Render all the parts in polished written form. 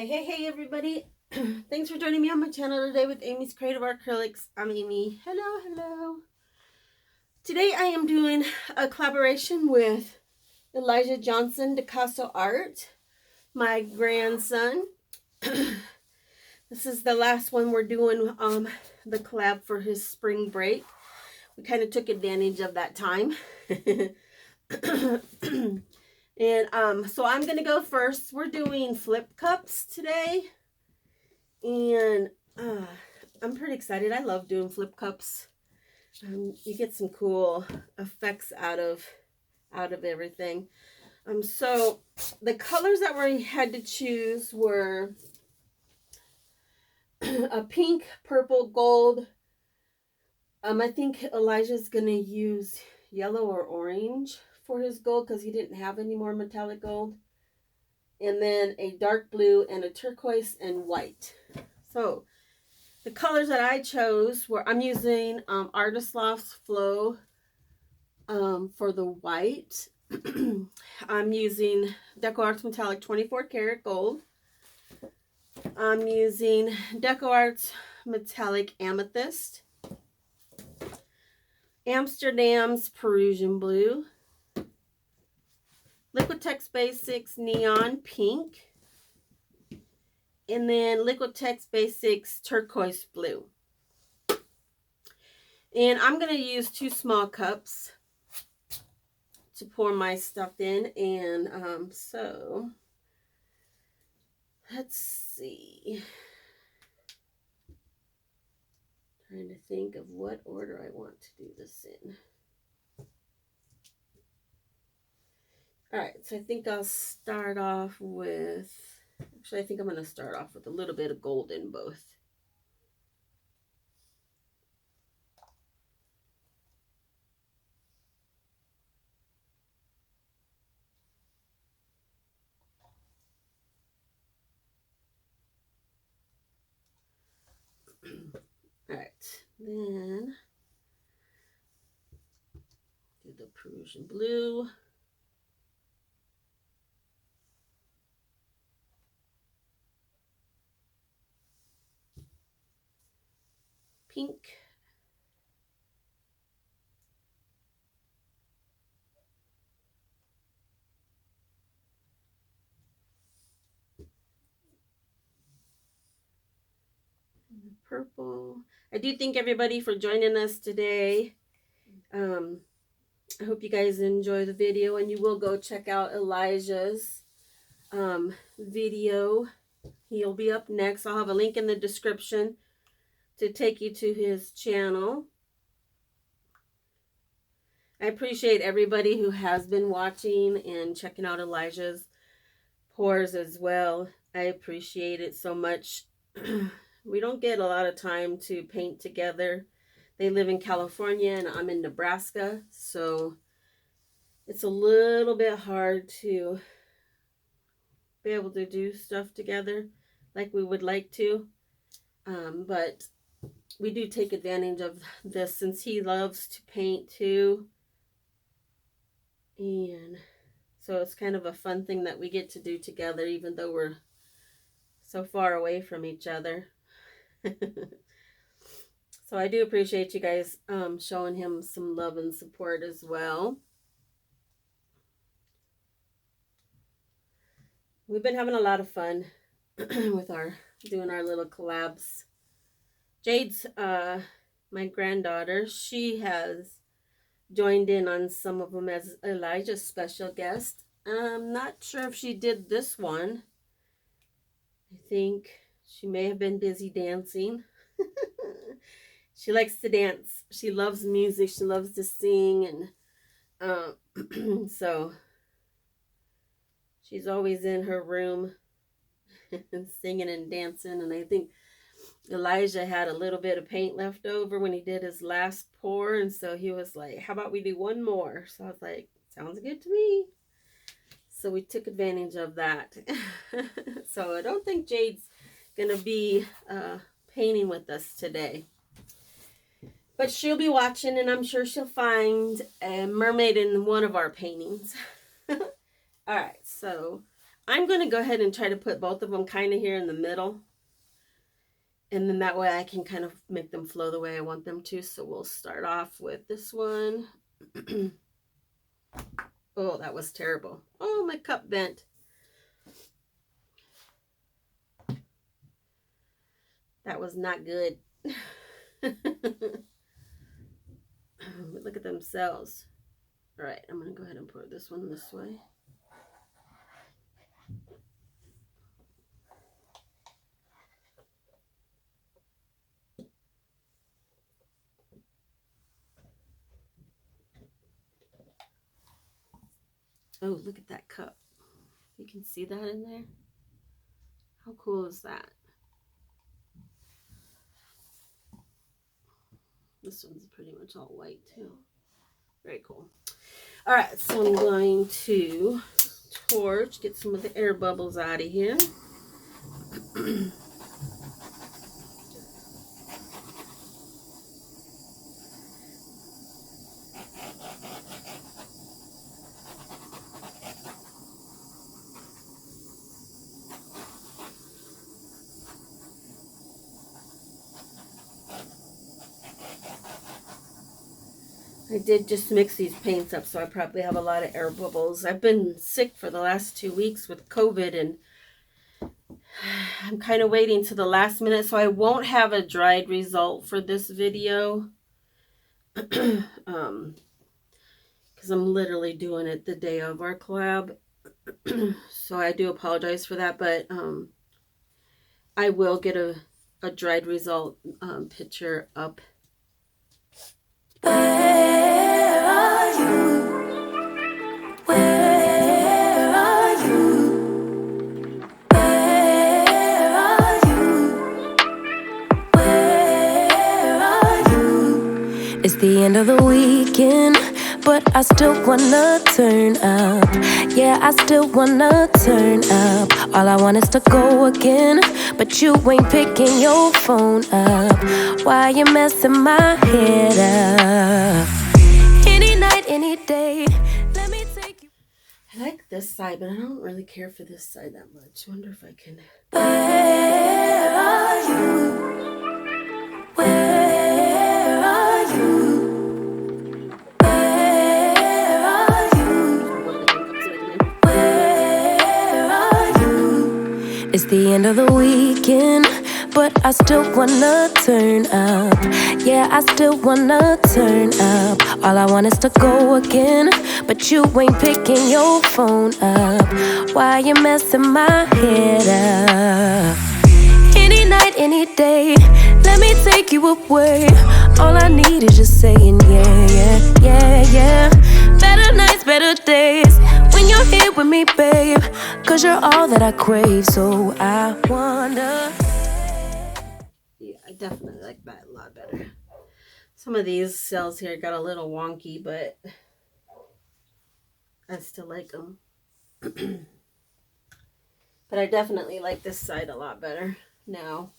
Hey everybody. Thanks for joining me on my channel today with Amy's Creative Acrylics. I'm Amy. Hello. Today I am doing a collaboration with Illijah Johnson Dicasso Art, my grandson. This is the last one we're doing the collab for his spring break. We kind of took advantage of that time. And so I'm going to go first. We're doing flip cups today. And I'm pretty excited. I love doing flip cups. You get some cool effects out of everything. So the colors that we had to choose were a pink, purple, gold. I think Elijah's gonna use yellow or orange for his gold because he didn't have any more metallic gold. And then a dark blue and a turquoise and white. So the colors that I chose were, I'm using Artist Lofts Flow for the white. I'm using Decoart's Metallic 24 karat gold. I'm using Decoart's Metallic Amethyst. Amsterdam's Prussian blue. Liquitex Basics Neon Pink. And then Liquitex Basics Turquoise Blue. And I'm going to use 2 small cups to pour my stuff in. And so let's see. Trying to think of what order I want to do this in. Alright, so I think I'll start off with, actually I think I'm going to start off with a little bit of gold in both. Alright, then do the Prussian blue. Pink. And purple. I do thank everybody for joining us today. I hope you guys enjoy the video, and you will go check out Elijah's video. He'll be up next. I'll have a link in the description to take you to his channel. I appreciate everybody who has been watching and checking out Elijah's pours as well. I appreciate it so much. We don't get a lot of time to paint together. They live in California and I'm in Nebraska, so it's a little bit hard to be able to do stuff together like we would like to. But we do take advantage of this since he loves to paint too. And so it's kind of a fun thing that we get to do together even though we're so far away from each other. So I do appreciate you guys showing him some love and support as well. We've been having a lot of fun with doing our little collabs. Jade's my granddaughter. She has joined in on some of them as Elijah's special guest. I'm not sure if she did this one. I think she may have been busy dancing. She likes to dance. She loves music. She loves to sing. And so she's always in her room singing and dancing. And I think Elijah had a little bit of paint left over when he did his last pour. And so he was like, how about we do one more? So I was like, sounds good to me. So we took advantage of that. So I don't think Jade's going to be painting with us today. But she'll be watching, and I'm sure she'll find a mermaid in one of our paintings. Alright, so I'm going to go ahead and try to put both of them kind of here in the middle. And then that way I can kind of make them flow the way I want them to. So we'll start off with this one. Oh, that was terrible. Oh, my cup bent. That was not good. Look at themselves. All right, I'm going to go ahead and put this one this way. Oh, look at that cup. You can see that in there. How cool is that? This one's pretty much all white too. Very cool. All right, so I'm going to torch, get some of the air bubbles out of here. I did just mix these paints up, so I probably have a lot of air bubbles. I've been sick for the last 2 weeks with COVID, and I'm kind of waiting to the last minute, so I won't have a dried result for this video. Because I'm literally doing it the day of our collab. So I do apologize for that, but I will get a dried result picture up. Where are you? Where are you? Where are you? Where are you? It's the end of the weekend, but I still wanna turn up. Yeah, I still wanna turn up. All I want is to go again, but you ain't picking your phone up. Why you messing my head up? Any night, any day, let me take you. I like this side, but I don't really care for this side that much. I wonder if I can. Where are you? Where are you? It's the end of the weekend, but I still wanna turn up. Yeah, I still wanna turn up. All I want is to go again, but you ain't picking your phone up. Why you messing my head up? Any night, any day, let me take you away. All I need is just saying yeah, yeah, yeah, yeah. Better nights, better days, when you're here with me, babe. Cause you're all that I crave, so I wonder. Yeah, I definitely like that a lot better. Some of these cells here got a little wonky, but I still like them. But I definitely like this side a lot better now.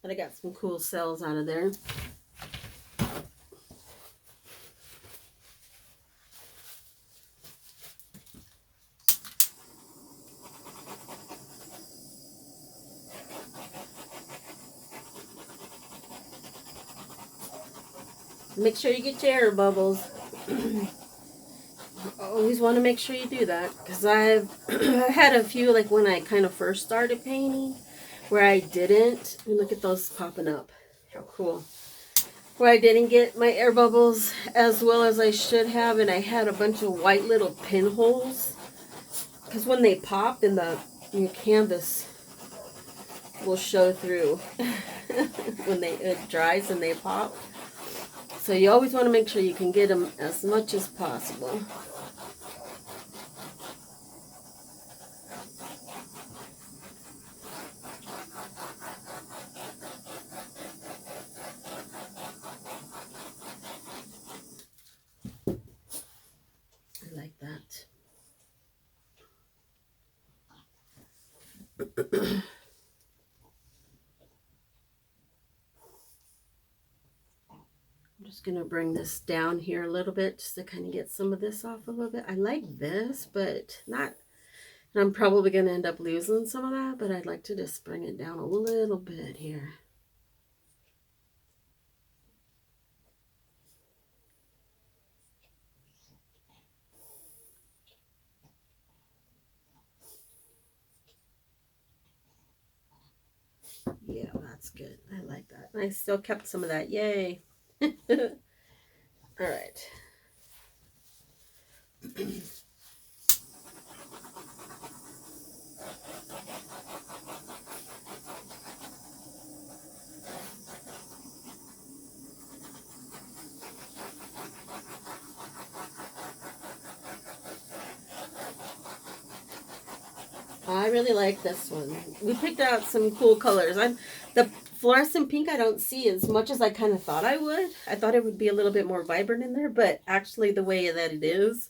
But I got some cool cells out of there. Make sure you get your air bubbles. Always want to make sure you do that, because I've had a few, like when I kind of first started painting, where I didn't. Look at those popping up. How cool. Where I didn't get my air bubbles as well as I should have, and I had a bunch of white little pinholes. Because when they pop, in your canvas will show through when it dries and they pop. So you always want to make sure you can get them as much as possible. I like that. I'm just going to bring this down here a little bit just to kind of get some of this off a little bit. I like this, but not And I'm probably going to end up losing some of that, but I'd like to just bring it down a little bit here. Yeah, that's good. I like that. And I still kept some of that. Yay. All right. I really like this one. We picked out some cool colors. The fluorescent pink I don't see as much as I kind of thought I would. I thought it would be a little bit more vibrant in there, but actually the way that it is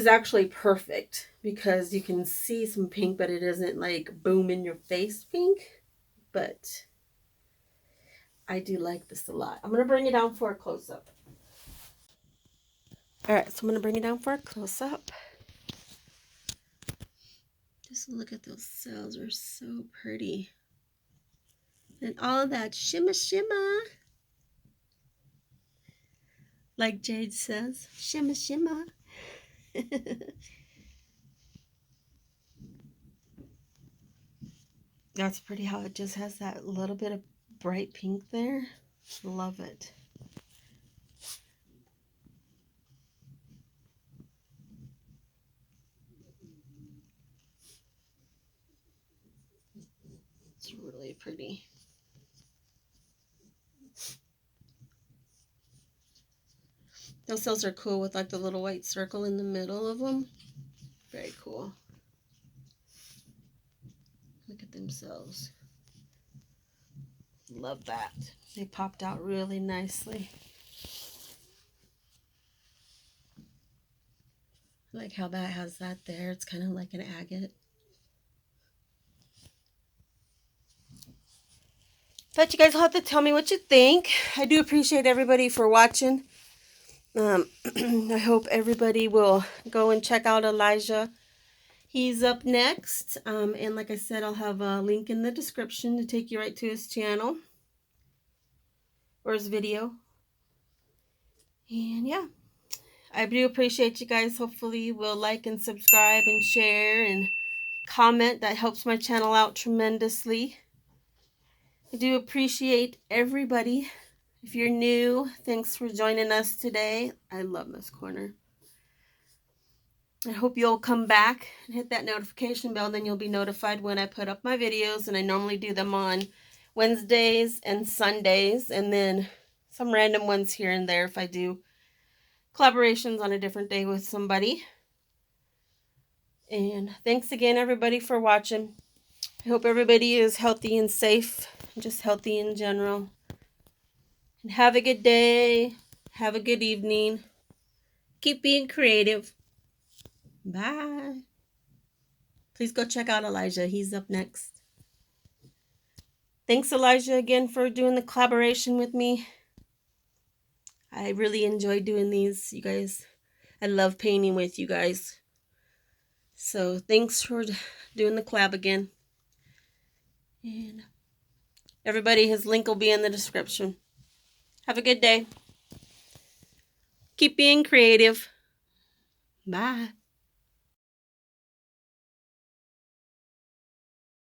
actually perfect because you can see some pink, but it isn't like boom in your face pink. But I do like this a lot. I'm going to bring it down for a close-up. All right, so I'm going to bring it down for a close-up. Just look at those cells. They're so pretty. And all of that shimmer, shimmer. Like Jade says, shimmer, shimmer. That's pretty how it just has that little bit of bright pink there. Love it. It's really pretty. Those cells are cool with like the little white circle in the middle of them. Very cool. Look at themselves. Love that. They popped out really nicely. I like how that has that there. It's kind of like an agate. But you guys will have to tell me what you think. I do appreciate everybody for watching. I hope everybody will go and check out Illijah. He's up next. And like I said, I'll have a link in the description to take you right to his channel or his video. And yeah, I do appreciate you guys. Hopefully you will like and subscribe and share and comment. That helps my channel out tremendously. I do appreciate everybody. If you're new, thanks for joining us today. I love this corner. I hope you'll come back and hit that notification bell. Then you'll be notified when I put up my videos. And I normally do them on Wednesdays and Sundays. And then some random ones here and there if I do collaborations on a different day with somebody. And thanks again, everybody, for watching. I hope everybody is healthy and safe. Just healthy in general. And have a good day. Have a good evening. Keep being creative. Bye. Please go check out Illijah. He's up next. Thanks, Illijah, again for doing the collaboration with me. I really enjoy doing these, you guys. I love painting with you guys. So thanks for doing the collab again. And everybody, his link will be in the description. Have a good day. Keep being creative. Bye.